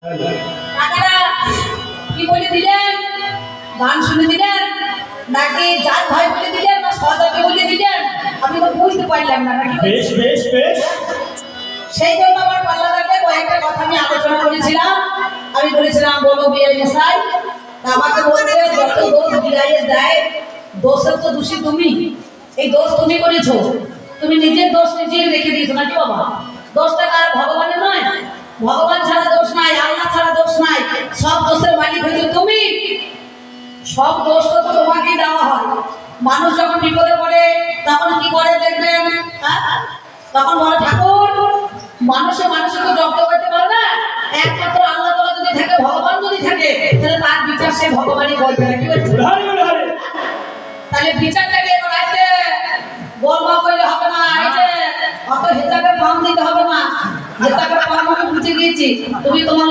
কাকারা কি বলে দিলেন? গান শুনে দিলেন নাকি জাত ভাই বলে দিলেন না সদাকে বলে দিলেন? আমি তো বুঝতে পারলাম না। নাকি বেশ বেশ বেশ, সেই জন্য আমার পাল্লাদাকে কয়েকটা কথা আমি আলোচনা করেছিলাম। আমি বলেছিলাম বলো বিয়ে মশাই, আমাকে বলছে যত দোষ বিয়ে দেয় দোষের তো দোষী তুমি। এই দোষ তুমি করেছো, তুমি নিজের দোষ নিজে রেখে দিয়েছো নাকি বাবা? দোষটা কার? ভগবানের নয়? ভগবান ছাড়া দোষ নাই, আল্লাহ ছাড়া দোষ নাই। সব দোষের মালিক হয়েছে তুমি। সব দোষ তো তোমাকেই দেওয়া হয়। মানুষ যখন বিপদে পড়ে তখন কি করে দেখবেন? তখন বলে ঠাকুর, মানুষে মানুষকে জব্দ করতে পারে না। একমাত্র আল্লাহ তাআলা যদি থাকে, ভগবান যদি থাকে, তাহলে তার বিচার সে ভগবানই করবে না। কি বলছে? তাহলে বিচারটাকে এবার আসছে বলবা করলে হবে না। এই যে অত হেজাকে পাম দিতে হবে না, হেজাকে পাম আমি বুঝে গিয়েছি। তুমি তোমার